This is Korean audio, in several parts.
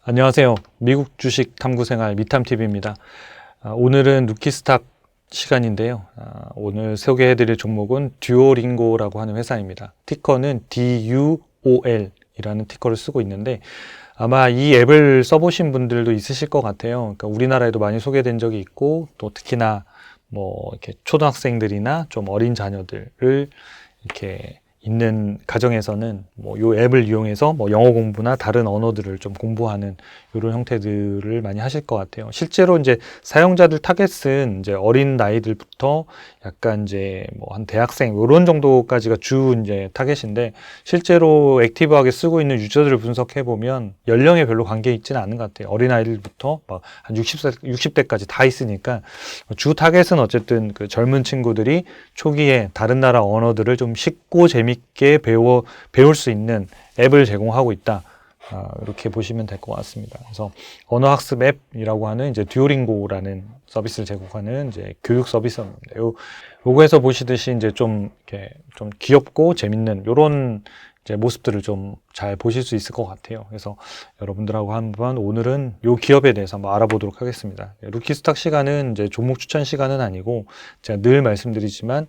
안녕하세요. 미국 주식 탐구생활 미탐TV입니다. 오늘은 루키스탁 시간인데요. 오늘 소개해드릴 종목은 듀오링고라고 하는 회사입니다. 티커는 DUOL 이라는 티커를 쓰고 있는데 아마 이 앱을 써보신 분들도 있으실 것 같아요. 그러니까 우리나라에도 많이 소개된 적이 있고 또 특히나 뭐 이렇게 초등학생들이나 좀 어린 자녀들을 이렇게 있는 가정에서는 뭐 요 앱을 이용해서 뭐 영어 공부나 다른 언어들을 좀 공부하는 이런 형태들을 많이 하실 것 같아요. 실제로 이제 사용자들 타겟은 이제 어린 나이들부터 약간 이제 뭐 한 대학생 이런 정도까지가 주 이제 타겟인데 실제로 액티브하게 쓰고 있는 유저들을 분석해 보면 연령에 별로 관계 있지는 않은 것 같아요. 어린 아이들부터 막 한 60대까지 다 있으니까 주 타겟은 어쨌든 그 젊은 친구들이 초기에 다른 나라 언어들을 좀 쉽고 재밌게 배울 수 있는 앱을 제공하고 있다. 이렇게 보시면 될 것 같습니다. 그래서 언어학습 앱이라고 하는 이제 듀오링고라는 서비스를 제공하는 이제 교육 서비스입니다. 요거에서 보시듯이 이제 좀 이렇게 좀 귀엽고 재밌는 요런 이제 모습들을 좀 잘 보실 수 있을 것 같아요. 그래서 여러분들하고 한번 오늘은 요 기업에 대해서 한번 알아보도록 하겠습니다. 루키스탁 시간은 이제 종목 추천 시간은 아니고 제가 늘 말씀드리지만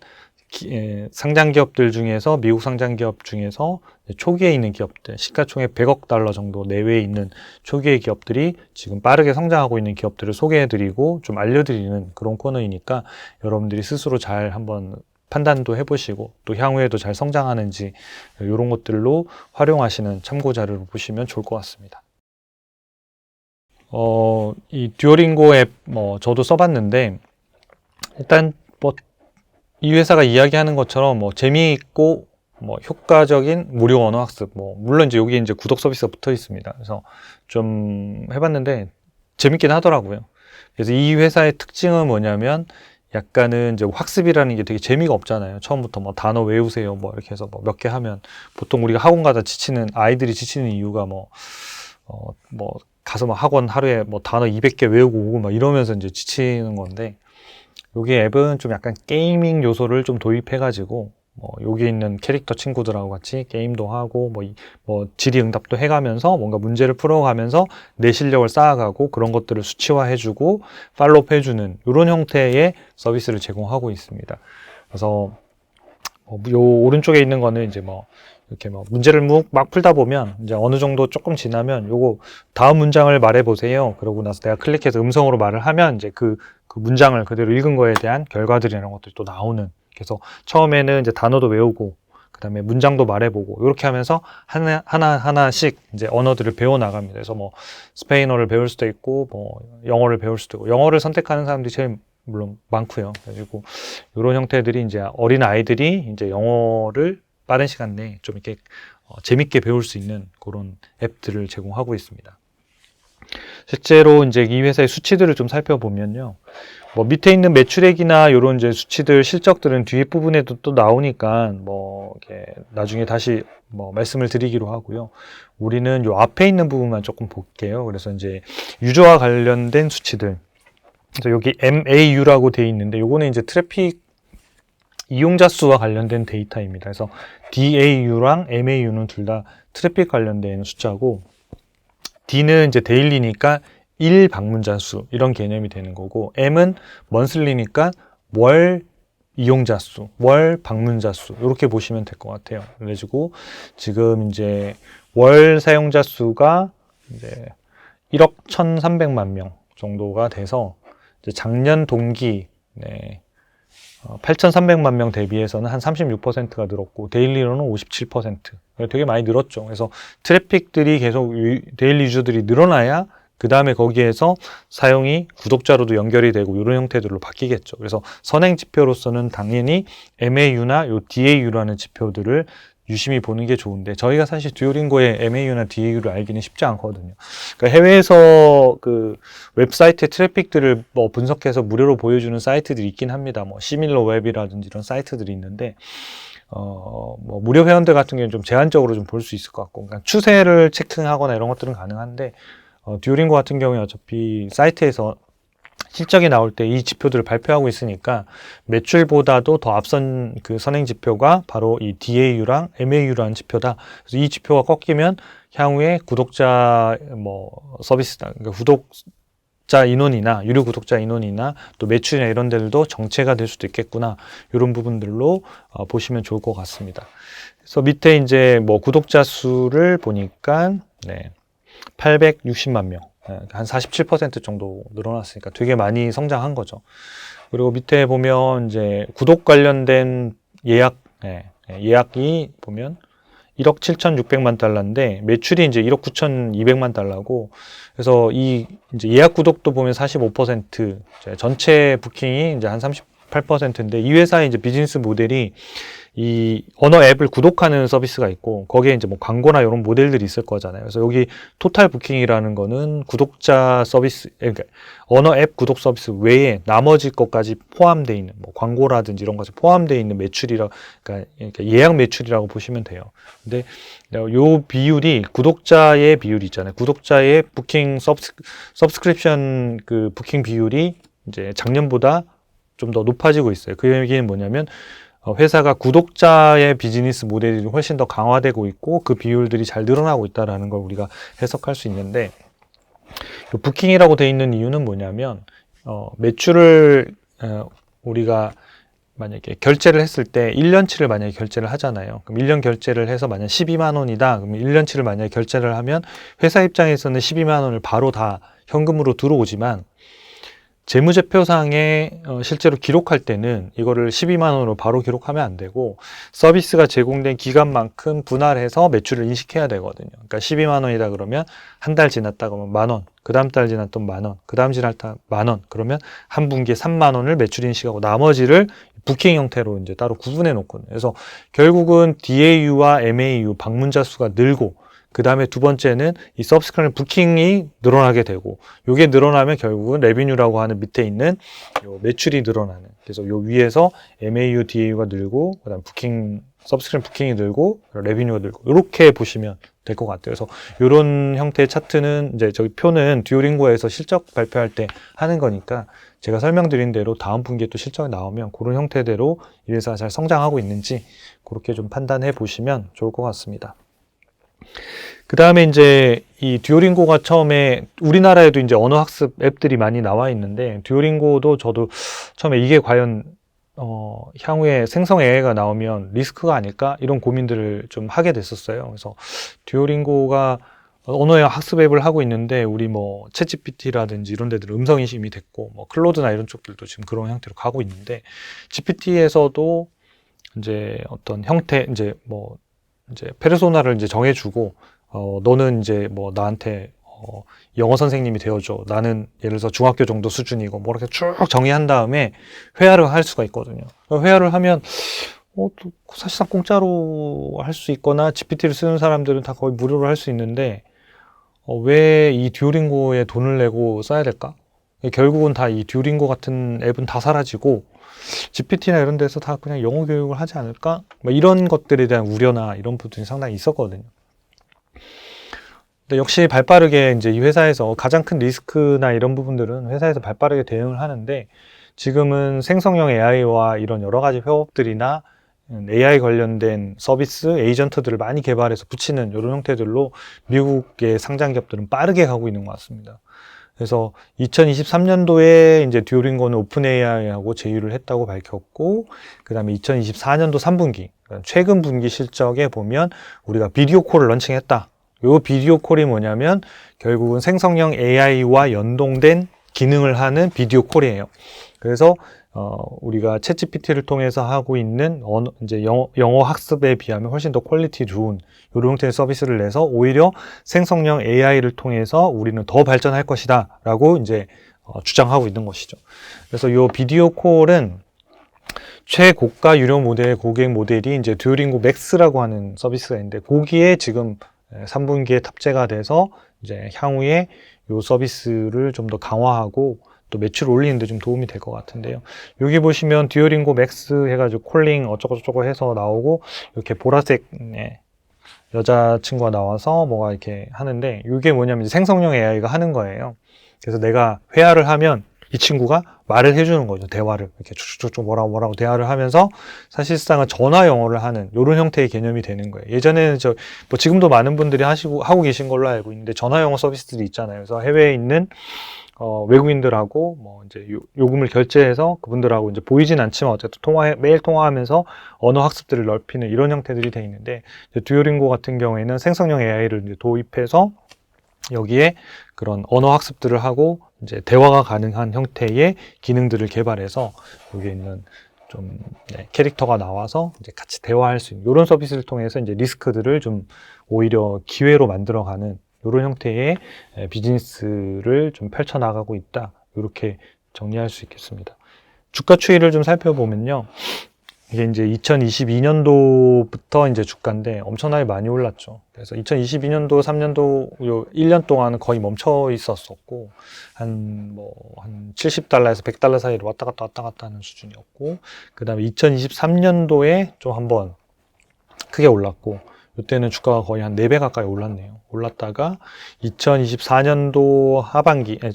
상장 기업들 중에서 미국 상장 기업 중에서 초기에 있는 기업들, 시가총액 100억 달러 정도 내외에 있는 초기의 기업들이 지금 빠르게 성장하고 있는 기업들을 소개해드리고 좀 알려드리는 그런 코너이니까 여러분들이 스스로 잘 한번 판단도 해보시고 또 향후에도 잘 성장하는지 이런 것들로 활용하시는 참고 자료를 보시면 좋을 것 같습니다. 이 듀오링고 앱 저도 써봤는데 일단 이 회사가 이야기하는 것처럼 재미있고 효과적인 무료 언어 학습 물론 이제 여기 이제 구독 서비스가 붙어 있습니다. 그래서 좀 해봤는데 재밌긴 하더라고요. 그래서 이 회사의 특징은 뭐냐면 약간은 이제 학습이라는 게 되게 재미가 없잖아요. 처음부터 단어 외우세요 이렇게 해서 몇 개 하면 보통 우리가 학원 가다 아이들이 지치는 이유가 가서 학원 하루에 단어 200개 외우고 오고 이러면서 이제 지치는 건데 여기 앱은 좀 약간 게이밍 요소를 좀 도입해가지고 여기 있는 캐릭터 친구들하고 같이 게임도 하고 질의응답도 해가면서 뭔가 문제를 풀어가면서 내 실력을 쌓아가고 그런 것들을 수치화해주고 팔로우 해주는 이런 형태의 서비스를 제공하고 있습니다. 그래서 요 오른쪽에 있는 거는 이제 이렇게 문제를 막 풀다 보면 이제 어느 정도 조금 지나면 요거 다음 문장을 말해 보세요. 그러고 나서 내가 클릭해서 음성으로 말을 하면 이제 그 문장을 그대로 읽은 거에 대한 결과들이라는 것들이 또 나오는. 그래서 처음에는 이제 단어도 외우고 그다음에 문장도 말해보고 이렇게 하면서 하나씩 이제 언어들을 배워 나갑니다. 그래서 스페인어를 배울 수도 있고 영어를 배울 수도 있고 영어를 선택하는 사람들이 제일 물론 많고요. 그리고 이런 형태들이 이제 어린 아이들이 이제 영어를 빠른 시간 내에 좀 이렇게 재밌게 배울 수 있는 그런 앱들을 제공하고 있습니다. 실제로 이제 이 회사의 수치들을 좀 살펴보면요. 밑에 있는 매출액이나 이런 이제 수치들, 실적들은 뒤에 부분에도 또 나오니까 이렇게 나중에 다시 말씀을 드리기로 하고요. 우리는 요 앞에 있는 부분만 조금 볼게요. 그래서 이제 유저와 관련된 수치들. 그래서 여기 MAU라고 되어 있는데 요거는 이제 트래픽 이용자 수와 관련된 데이터입니다. 그래서 DAU랑 MAU는 둘 다 트래픽 관련된 숫자고 D는 이제 데일리니까 일 방문자 수 이런 개념이 되는 거고 M은 먼슬리니까 월 이용자 수, 월 방문자 수 이렇게 보시면 될 것 같아요. 그래가지고 지금 이제 월 사용자 수가 이제 1억 1,300만 명 정도가 돼서 이제 작년 동기 8,300만 명 대비해서는 한 36%가 늘었고 데일리로는 57%. 되게 많이 늘었죠. 그래서 트래픽들이 계속 데일리 유저들이 늘어나야 그 다음에 거기에서 사용이 구독자로도 연결이 되고 이런 형태들로 바뀌겠죠. 그래서 선행 지표로서는 당연히 MAU나 요 DAU라는 지표들을 유심히 보는 게 좋은데 저희가 사실 듀오링고의 MAU나 DAU를 알기는 쉽지 않거든요. 그러니까 해외에서 그 웹사이트의 트래픽들을 분석해서 무료로 보여주는 사이트들이 있긴 합니다. 시밀러 웹이라든지 이런 사이트들이 있는데 무료 회원들 같은 경우는 좀 제한적으로 좀 볼 수 있을 것 같고, 그러니까 추세를 체크하거나 이런 것들은 가능한데 듀오링고 같은 경우에 어차피 사이트에서 실적이 나올 때 이 지표들을 발표하고 있으니까 매출보다도 더 앞선 그 선행 지표가 바로 이 DAU랑 MAU라는 지표다. 그래서 이 지표가 꺾이면 향후에 구독자 서비스다. 그러니까 구독자 인원이나 유료 구독자 인원이나 또 매출이나 이런 데들도 정체가 될 수도 있겠구나. 이런 부분들로 보시면 좋을 것 같습니다. 그래서 밑에 이제 구독자 수를 보니까 860만 명. 한 47% 정도 늘어났으니까 되게 많이 성장한 거죠. 그리고 밑에 보면 이제 구독 관련된 예약이 보면 1억 7,600만 달러인데 매출이 이제 1억 9,200만 달러고 그래서 이 이제 예약 구독도 보면 45% 전체 부킹이 이제 한 38%인데 이 회사의 이제 비즈니스 모델이 이 언어 앱을 구독하는 서비스가 있고 거기에 이제 광고나 이런 모델들이 있을 거잖아요. 그래서 여기 토탈 부킹이라는 거는 구독자 서비스, 그러니까 언어 앱 구독 서비스 외에 나머지 것까지 포함되어 있는 광고라든지 이런 것이 포함되어 있는 매출이라, 그러니까 예약 매출이라고 보시면 돼요. 근데 요 비율이 구독자의 비율이 있잖아요. 구독자의 부킹 서브스크립션 그 부킹 비율이 이제 작년보다 좀 더 높아지고 있어요. 그 얘기는 뭐냐면 회사가 구독자의 비즈니스 모델이 훨씬 더 강화되고 있고 그 비율들이 잘 늘어나고 있다는 걸 우리가 해석할 수 있는데 부킹이라고 돼 있는 이유는 뭐냐면 매출을 우리가 만약에 결제를 했을 때 1년치를 만약에 결제를 하잖아요. 그럼 1년 결제를 해서 만약 12만 원이다. 그럼 1년치를 만약에 결제를 하면 회사 입장에서는 12만 원을 바로 다 현금으로 들어오지만 재무제표상에 실제로 기록할 때는 이거를 12만 원으로 바로 기록하면 안 되고 서비스가 제공된 기간만큼 분할해서 매출을 인식해야 되거든요. 그러니까 12만 원이다 그러면 한 달 지났다 그러면 만 원, 그 다음 달 지났던 만 원, 그 다음 지났다 만 원, 그러면 한 분기에 3만 원을 매출 인식하고 나머지를 부킹 형태로 이제 따로 구분해 놓거든요. 그래서 결국은 DAU와 MAU 방문자 수가 늘고 그 다음에 두 번째는 이 서브스크립션 부킹이 늘어나게 되고 이게 늘어나면 결국은 레비뉴라고 하는 밑에 있는 요 매출이 늘어나는, 그래서 요 위에서 MAU, DAU가 늘고 그 다음 부킹 서브스크립션 부킹이 늘고 레비뉴가 늘고 이렇게 보시면 될 것 같아요. 그래서 이런 형태의 차트는 이제 저기 표는 듀오링고에서 실적 발표할 때 하는 거니까 제가 설명드린 대로 다음 분기에 또 실적이 나오면 그런 형태대로 이 회사가 잘 성장하고 있는지 그렇게 좀 판단해 보시면 좋을 것 같습니다. 그 다음에 이제 이 듀오링고가 처음에 우리나라에도 이제 언어 학습 앱들이 많이 나와 있는데 듀오링고도 저도 처음에 이게 과연 향후에 생성 AI가 나오면 리스크가 아닐까 이런 고민들을 좀 하게 됐었어요. 그래서 듀오링고가 언어 학습 앱을 하고 있는데 우리 챗GPT라든지 이런 데들 음성 인식이 됐고 클로드나 이런 쪽들도 지금 그런 형태로 가고 있는데 GPT에서도 이제 어떤 형태 이제 페르소나를 이제 정해주고 너는 이제 나한테 영어 선생님이 되어줘. 나는 예를 들어서 중학교 정도 수준이고 이렇게 쭉 정의한 다음에 회화를 할 수가 있거든요. 회화를 하면 사실상 공짜로 할 수 있거나 GPT를 쓰는 사람들은 다 거의 무료로 할 수 있는데 왜 이 듀오링고에 돈을 내고 써야 될까? 결국은 다 이 듀오링고 같은 앱은 다 사라지고 GPT나 이런 데서 다 그냥 영어 교육을 하지 않을까? 이런 것들에 대한 우려나 이런 부분이 상당히 있었거든요. 근데 역시 발빠르게 이제 이 회사에서 가장 큰 리스크나 이런 부분들은 회사에서 발빠르게 대응을 하는데 지금은 생성형 AI와 이런 여러 가지 협업들이나 AI 관련된 서비스, 에이전트들을 많이 개발해서 붙이는 이런 형태들로 미국의 상장 기업들은 빠르게 가고 있는 것 같습니다. 그래서 2023년도에 이제 듀오링고는 오픈 AI하고 제휴를 했다고 밝혔고, 그 다음에 2024년도 3분기, 최근 분기 실적에 보면 우리가 비디오 콜을 런칭했다. 요 비디오 콜이 뭐냐면 결국은 생성형 AI와 연동된 기능을 하는 비디오 콜이에요. 그래서 우리가 챗GPT를 통해서 하고 있는 이제 영어 학습에 비하면 훨씬 더 퀄리티 좋은 이런 형태의 서비스를 내서 오히려 생성형 AI를 통해서 우리는 더 발전할 것이다 라고 이제 주장하고 있는 것이죠. 그래서 이 비디오 콜은 최고가 유료 모델, 고객 모델이 이제 듀오링고 맥스라고 하는 서비스가 있는데 거기에 지금 3분기에 탑재가 돼서 이제 향후에 이 서비스를 좀 더 강화하고 또 매출 올리는데 좀 도움이 될 것 같은데요. 여기 보시면 듀오링고 맥스 해가지고 콜링 어쩌고저쩌고 해서 나오고 이렇게 보라색 여자친구가 나와서 이렇게 하는데 이게 뭐냐면 생성형 AI가 하는 거예요. 그래서 내가 회화를 하면 이 친구가 말을 해주는 거죠. 대화를. 이렇게 쭉쭉쭉 뭐라고 대화를 하면서 사실상은 전화 영어를 하는 이런 형태의 개념이 되는 거예요. 예전에는 뭐 지금도 많은 분들이 하고 계신 걸로 알고 있는데 전화 영어 서비스들이 있잖아요. 그래서 해외에 있는 외국인들하고 뭐 이제 요금을 결제해서 그분들하고 이제 보이진 않지만 어쨌든 매일 통화하면서 언어 학습들을 넓히는 이런 형태들이 돼 있는데 듀오링고 같은 경우에는 생성형 AI를 이제 도입해서 여기에 그런 언어 학습들을 하고 이제 대화가 가능한 형태의 기능들을 개발해서 여기에 있는 좀 캐릭터가 나와서 이제 같이 대화할 수 있는 이런 서비스를 통해서 이제 리스크들을 좀 오히려 기회로 만들어가는 이런 형태의 비즈니스를 좀 펼쳐나가고 있다. 이렇게 정리할 수 있겠습니다. 주가 추이를 좀 살펴보면요. 이게 이제 2022년도부터 이제 주가인데 엄청나게 많이 올랐죠. 그래서 2022년도, 3년도 요 1년 동안은 거의 멈춰 있었었고, 한 70달러에서 100달러 사이로 왔다 갔다 하는 수준이었고, 그 다음에 2023년도에 좀 한번 크게 올랐고, 이때는 주가가 거의 한 4배 가까이 올랐네요. 올랐다가 2024년도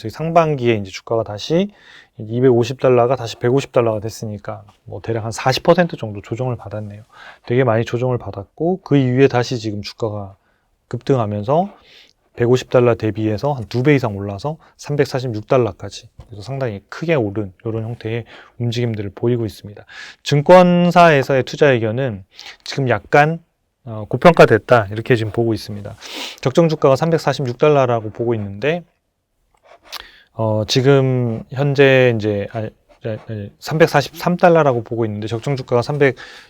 상반기에 이제 주가가 다시 250달러가 다시 150달러가 됐으니까 뭐 대략 한 40% 정도 조정을 받았네요. 되게 많이 조정을 받았고 그 이후에 다시 지금 주가가 급등하면서 150달러 대비해서 한 2배 이상 올라서 346달러까지 그래서 상당히 크게 오른 이런 형태의 움직임들을 보이고 있습니다. 증권사에서의 투자 의견은 지금 약간 고평가됐다 이렇게 지금 보고 있습니다. 적정 주가가 346달러라고 보고 있는데 지금 현재 이제 343달러라고 보고 있는데 적정 주가가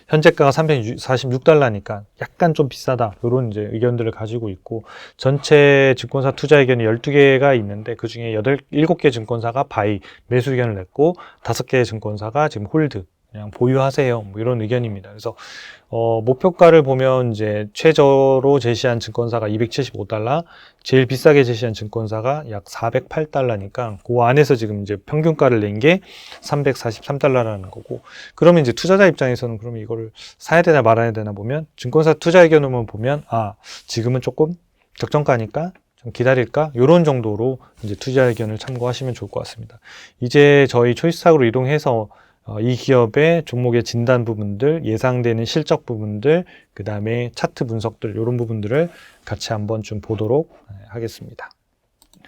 현재가가 346달러니까 약간 좀 비싸다. 이런 이제 의견들을 가지고 있고 전체 증권사 투자 의견이 12개가 있는데 그중에 7개 증권사가 바이 매수 의견을 냈고 5개의 증권사가 지금 홀드 그냥 보유하세요. 뭐 이런 의견입니다. 그래서 목표가를 보면 이제 최저로 제시한 증권사가 275달러, 제일 비싸게 제시한 증권사가 약 408달러니까 그 안에서 지금 이제 평균가를 낸 게 343달러라는 거고. 그러면 이제 투자자 입장에서는 그러면 이거를 사야 되나 말아야 되나 보면 증권사 투자 의견으로만 보면 지금은 조금 적정가니까 좀 기다릴까? 이런 정도로 이제 투자 의견을 참고하시면 좋을 것 같습니다. 이제 저희 초이스탁으로 이동해서 이 기업의 종목의 진단 부분들, 예상되는 실적 부분들, 그 다음에 차트 분석들, 이런 부분들을 같이 한번 좀 보도록 하겠습니다.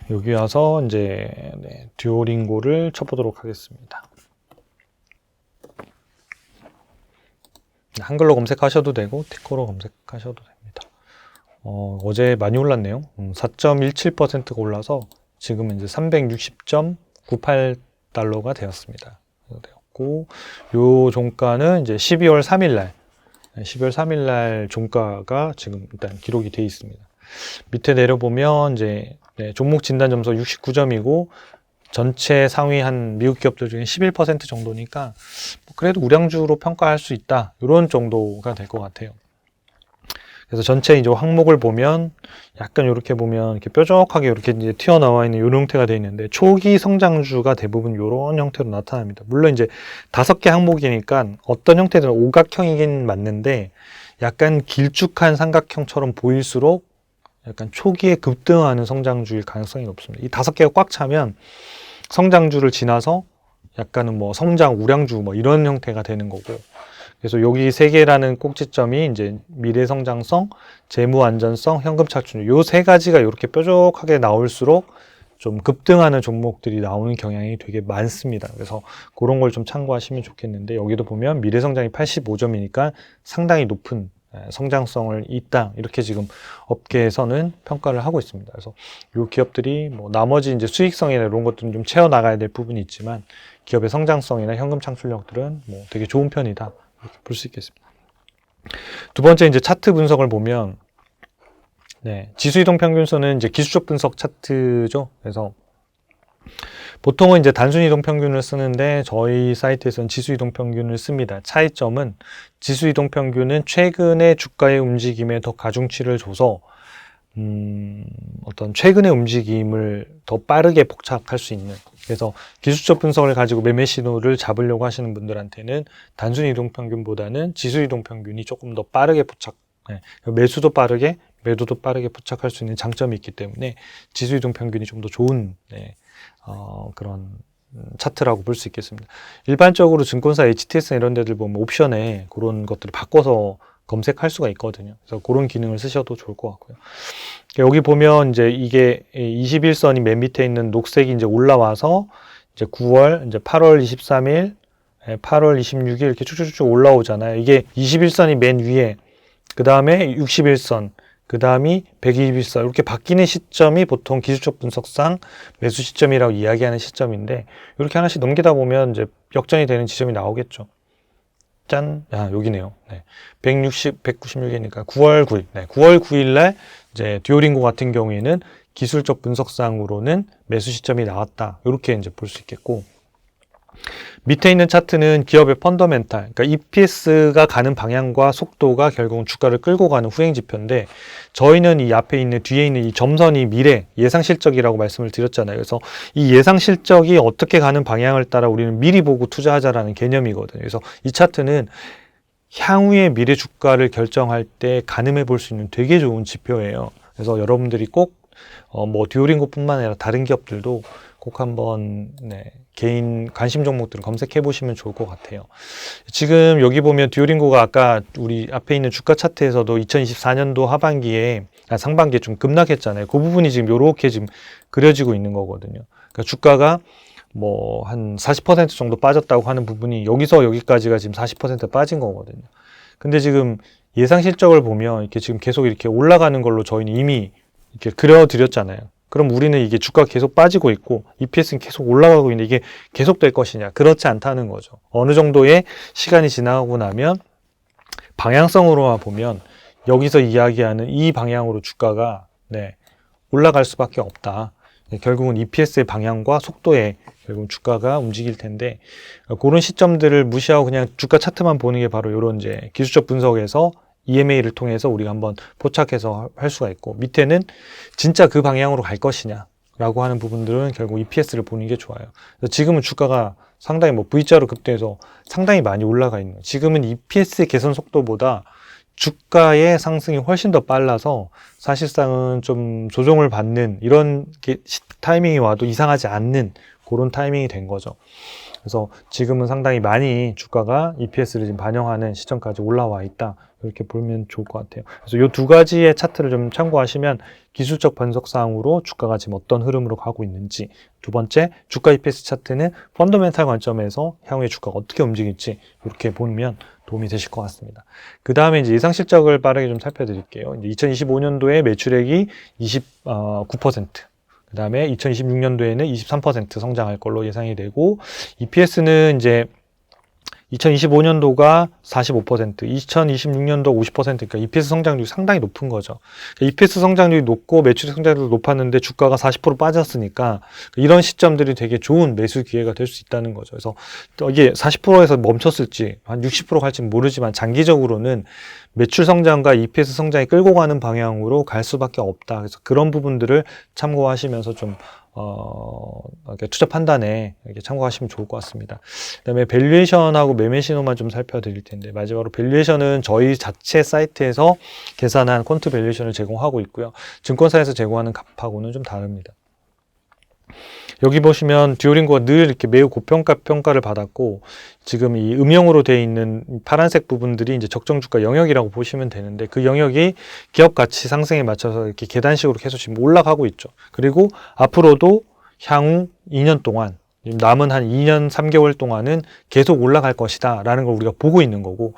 여기 와서 이제 듀오링고를 쳐보도록 하겠습니다. 한글로 검색하셔도 되고, 티커로 검색하셔도 됩니다. 어제 많이 올랐네요. 4.17%가 올라서 지금은 이제 360.98달러가 되었습니다. 요 종가는 이제 12월 3일 날 종가가 지금 일단 기록이 되어 있습니다. 밑에 내려보면 이제 종목 진단 점수 69점이고 전체 상위 한 미국 기업들 중에 11% 정도니까 그래도 우량주로 평가할 수 있다. 이런 정도가 될 것 같아요. 그래서 전체 이제 항목을 보면 약간 이렇게 보면 이렇게 뾰족하게 이렇게 이제 튀어나와 있는 이런 형태가 되어 있는데 초기 성장주가 대부분 이런 형태로 나타납니다. 물론 이제 5개 항목이니까 어떤 형태든 오각형이긴 맞는데 약간 길쭉한 삼각형처럼 보일수록 약간 초기에 급등하는 성장주일 가능성이 높습니다. 이 5개가 꽉 차면 성장주를 지나서 약간은 뭐 성장 우량주 뭐 이런 형태가 되는 거고 그래서 여기 3개라는 꼭지점이 이제 미래 성장성, 재무 안전성, 현금 착취율 요 3가지가 이렇게 뾰족하게 나올수록 좀 급등하는 종목들이 나오는 경향이 되게 많습니다. 그래서 그런 걸 좀 참고하시면 좋겠는데 여기도 보면 미래 성장이 85점이니까 상당히 높은 성장성을 있다. 이렇게 지금 업계에서는 평가를 하고 있습니다. 그래서 이 기업들이 뭐 나머지 이제 수익성이나 이런 것들은 좀 채워 나가야 될 부분이 있지만 기업의 성장성이나 현금 창출력들은 뭐 되게 좋은 편이다. 이렇게 볼 수 있겠습니다. 두 번째 이제 차트 분석을 보면 지수 이동 평균선은 이제 기술적 분석 차트죠. 그래서 보통은 이제 단순 이동 평균을 쓰는데 저희 사이트에서는 지수 이동 평균을 씁니다. 차이점은 지수 이동 평균은 최근의 주가의 움직임에 더 가중치를 줘서 어떤 최근의 움직임을 더 빠르게 포착할 수 있는 그래서 기술적 분석을 가지고 매매 신호를 잡으려고 하시는 분들한테는 단순 이동 평균보다는 지수 이동 평균이 조금 더 빠르게 매수도 빠르게 매도도 빠르게 포착할 수 있는 장점이 있기 때문에 지수 이동 평균이 좀 더 좋은 그런 차트라고 볼 수 있겠습니다. 일반적으로 증권사 HTS 이런 데들 보면 옵션에 그런 것들을 바꿔서 검색할 수가 있거든요. 그래서 그런 기능을 쓰셔도 좋을 것 같고요. 여기 보면 이제 이게 21선이 맨 밑에 있는 녹색이 이제 올라와서 이제 9월, 이제 8월 23일, 8월 26일 이렇게 쭉쭉쭉 올라오잖아요. 이게 21선이 맨 위에, 그 다음에 61선, 그 다음이 121선 이렇게 바뀌는 시점이 보통 기술적 분석상 매수 시점이라고 이야기하는 시점인데, 이렇게 하나씩 넘기다 보면 이제 역전이 되는 지점이 나오겠죠. 짠! 여기네요. 196이니까 9월 9일. 9월 9일 날 이제 듀오링고 같은 경우에는 기술적 분석상으로는 매수 시점이 나왔다. 이렇게 이제 볼 수 있겠고, 밑에 있는 차트는 기업의 펀더멘탈, 그러니까 EPS가 가는 방향과 속도가 결국은 주가를 끌고 가는 후행 지표인데, 저희는 이 앞에 있는 뒤에 있는 이 점선이 미래 예상 실적이라고 말씀을 드렸잖아요. 그래서 이 예상 실적이 어떻게 가는 방향을 따라 우리는 미리 보고 투자하자라는 개념이거든요. 그래서 이 차트는 향후의 미래 주가를 결정할 때 가늠해 볼 수 있는 되게 좋은 지표예요. 그래서 여러분들이 꼭 듀오링고뿐만 아니라 다른 기업들도 꼭 한번 개인 관심 종목들을 검색해 보시면 좋을 것 같아요. 지금 여기 보면 듀오링고가 아까 우리 앞에 있는 주가 차트에서도 2024년도 상반기에 좀 급락했잖아요. 그 부분이 지금 이렇게 지금 그려지고 있는 거거든요. 그러니까 주가가 한 40% 정도 빠졌다고 하는 부분이 여기서 여기까지가 지금 40% 빠진 거거든요. 근데 지금 예상 실적을 보면 이렇게 지금 계속 이렇게 올라가는 걸로 저희는 이미 이렇게 그려드렸잖아요. 그럼 우리는 이게 주가가 계속 빠지고 있고 EPS는 계속 올라가고 있는데 이게 계속 될 것이냐? 그렇지 않다는 거죠. 어느 정도의 시간이 지나고 나면 방향성으로만 보면 여기서 이야기하는 이 방향으로 주가가 올라갈 수밖에 없다. 결국은 EPS의 방향과 속도에 결국 주가가 움직일 텐데, 그런 시점들을 무시하고 그냥 주가 차트만 보는 게 바로 이런 이제 기술적 분석에서 EMA를 통해서 우리가 한번 포착해서 할 수가 있고, 밑에는 진짜 그 방향으로 갈 것이냐 라고 하는 부분들은 결국 EPS를 보는 게 좋아요. 지금은 주가가 상당히 V자로 급등해서 상당히 많이 올라가 있는, 지금은 EPS의 개선 속도보다 주가의 상승이 훨씬 더 빨라서 사실상은 좀 조정을 받는 이런 타이밍이 와도 이상하지 않는 그런 타이밍이 된 거죠. 그래서 지금은 상당히 많이 주가가 EPS를 지금 반영하는 시점까지 올라와 있다. 이렇게 보면 좋을 것 같아요. 그래서 이 두 가지의 차트를 좀 참고하시면 기술적 분석상으로 주가가 지금 어떤 흐름으로 가고 있는지, 두 번째 주가 EPS 차트는 펀더멘탈 관점에서 향후에 주가가 어떻게 움직일지 이렇게 보면 도움이 되실 것 같습니다. 그 다음에 이제 예상 실적을 빠르게 좀 살펴드릴게요. 이제 2025년도에 매출액이 29%, 그 다음에 2026년도에는 23% 성장할 걸로 예상이 되고, EPS는 이제 2025년도가 45%, 2026년도 50%, 그러니까 EPS 성장률이 상당히 높은 거죠. EPS 성장률이 높고 매출 성장률도 높았는데 주가가 40% 빠졌으니까 이런 시점들이 되게 좋은 매수 기회가 될 수 있다는 거죠. 그래서 이게 40%에서 멈췄을지 한 60% 갈지는 모르지만 장기적으로는 매출 성장과 EPS 성장이 끌고 가는 방향으로 갈 수밖에 없다. 그래서 그런 부분들을 참고하시면서 좀 투자 판단에 이렇게 참고하시면 좋을 것 같습니다. 그다음에 밸류에이션하고 매매 신호만 좀 살펴드릴 텐데, 마지막으로 밸류에이션은 저희 자체 사이트에서 계산한 퀀트 밸류에이션을 제공하고 있고요. 증권사에서 제공하는 값하고는 좀 다릅니다. 여기 보시면 듀오링고가 늘 이렇게 매우 고평가를 받았고, 지금 이 음영으로 되어 있는 파란색 부분들이 이제 적정 주가 영역이라고 보시면 되는데, 그 영역이 기업 가치 상승에 맞춰서 이렇게 계단식으로 계속 지금 올라가고 있죠. 그리고 앞으로도 향후 2년 동안, 남은 한 2년 3개월 동안은 계속 올라갈 것이다 라는 걸 우리가 보고 있는 거고,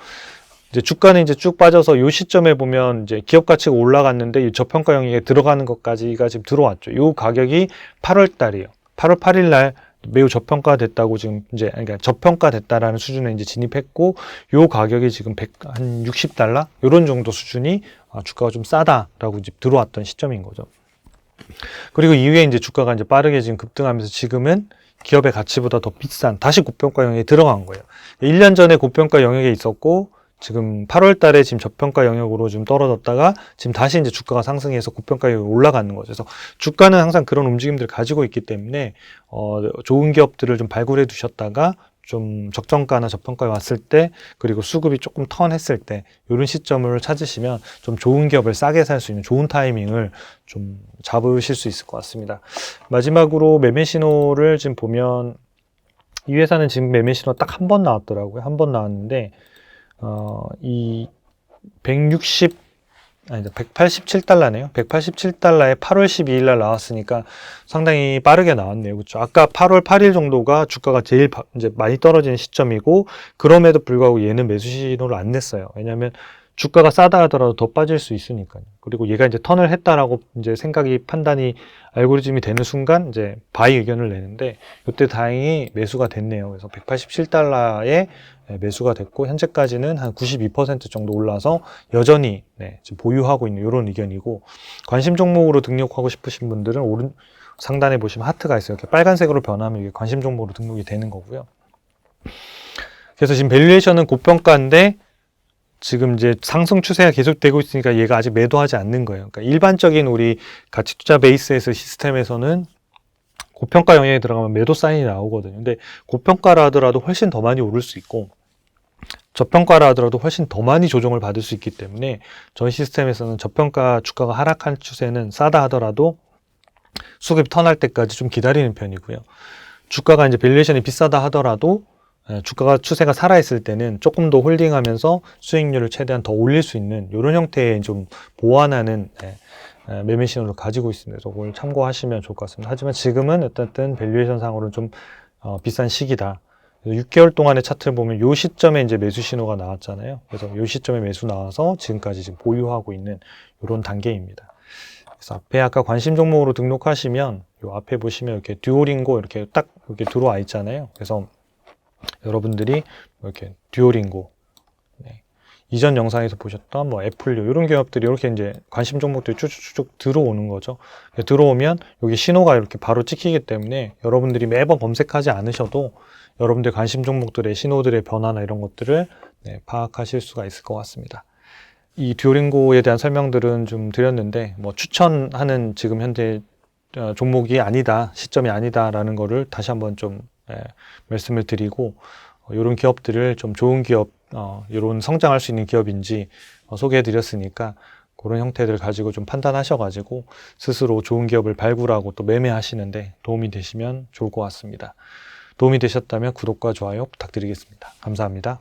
이제 주가는 이제 쭉 빠져서 이 시점에 보면 이제 기업 가치가 올라갔는데 이 저평가 영역에 들어가는 것까지가 지금 들어왔죠. 이 가격이 8월 달이에요. 8월 8일 날 매우 저평가됐다고 지금 이제, 그러니까 저평가됐다라는 수준에 이제 진입했고, 이 가격이 지금 한 60달러? 이런 정도 수준이 주가가 좀 싸다라고 이제 들어왔던 시점인 거죠. 그리고 이후에 이제 주가가 이제 빠르게 지금 급등하면서 지금은 기업의 가치보다 더 비싼 다시 고평가 영역에 들어간 거예요. 1년 전에 고평가 영역에 있었고, 지금 8월 달에 지금 저평가 영역으로 좀 떨어졌다가 지금 다시 이제 주가가 상승해서 고평가 영역으로 올라가는 거죠. 그래서 주가는 항상 그런 움직임들을 가지고 있기 때문에 좋은 기업들을 좀 발굴해 두셨다가 좀 적정가나 저평가에 왔을 때, 그리고 수급이 조금 턴했을 때 이런 시점을 찾으시면 좀 좋은 기업을 싸게 살 수 있는 좋은 타이밍을 좀 잡으실 수 있을 것 같습니다. 마지막으로 매매 신호를 지금 보면 이 회사는 지금 매매 신호 딱 한 번 나왔더라고요. 한 번 나왔는데 이 187달러네요. 187달러에 8월 12일 날 나왔으니까 상당히 빠르게 나왔네요. 그렇죠? 아까 8월 8일 정도가 주가가 제일 이제 많이 떨어지는 시점이고, 그럼에도 불구하고 얘는 매수 신호를 안 냈어요. 왜냐하면 주가가 싸다 하더라도 더 빠질 수 있으니까요. 그리고 얘가 이제 턴을 했다라고 이제 생각이 판단이 알고리즘이 되는 순간 이제 바이 의견을 내는데, 이때 다행히 매수가 됐네요. 그래서 187달러에 매수가 됐고, 현재까지는 한 92% 정도 올라서 여전히 지금 보유하고 있는 이런 의견이고, 관심 종목으로 등록하고 싶으신 분들은 오른 상단에 보시면 하트가 있어요. 이렇게 빨간색으로 변하면 이게 관심 종목으로 등록이 되는 거고요. 그래서 지금 밸류에이션은 고평가인데 지금 이제 상승 추세가 계속되고 있으니까 얘가 아직 매도하지 않는 거예요. 그러니까 일반적인 우리 가치 투자 베이스에서 시스템에서는 고평가 영역에 들어가면 매도 사인이 나오거든요. 근데 고평가라 하더라도 훨씬 더 많이 오를 수 있고, 저평가라 하더라도 훨씬 더 많이 조정을 받을 수 있기 때문에 저희 시스템에서는 저평가 주가가 하락한 추세는 싸다 하더라도 수급이 턴할 때까지 좀 기다리는 편이고요. 주가가 이제 밸류에이션이 비싸다 하더라도 주가가 추세가 살아있을 때는 조금 더 홀딩하면서 수익률을 최대한 더 올릴 수 있는 이런 형태의 좀 보완하는 매매 신호를 가지고 있습니다. 그래서 그걸 참고하시면 좋을 것 같습니다. 하지만 지금은 어쨌든 밸류에이션 상으로는 좀 비싼 시기다. 6개월 동안의 차트를 보면 이 시점에 이제 매수 신호가 나왔잖아요. 그래서 이 시점에 매수 나와서 지금까지 지금 보유하고 있는 이런 단계입니다. 그래서 앞에 아까 관심 종목으로 등록하시면 이 앞에 보시면 이렇게 듀오링고 이렇게 딱 이렇게 들어와 있잖아요. 그래서 여러분들이 이렇게 듀오링고, 이전 영상에서 보셨던 뭐 애플류 이런 기업들이 이렇게 이제 관심 종목들이 쭉쭉쭉 들어오는 거죠. 들어오면 여기 신호가 이렇게 바로 찍히기 때문에 여러분들이 매번 검색하지 않으셔도 여러분들 관심 종목들의 신호들의 변화나 이런 것들을 파악하실 수가 있을 것 같습니다. 이 듀오링고에 대한 설명들은 좀 드렸는데, 뭐 추천하는 지금 현재 종목이 아니다, 시점이 아니다라는 거를 다시 한번 좀 말씀을 드리고, 이런 기업들을 좀 좋은 기업, 이런 성장할 수 있는 기업인지 소개해 드렸으니까 그런 형태들을 가지고 좀 판단하셔가지고 스스로 좋은 기업을 발굴하고 또 매매하시는데 도움이 되시면 좋을 것 같습니다. 도움이 되셨다면 구독과 좋아요 부탁드리겠습니다. 감사합니다.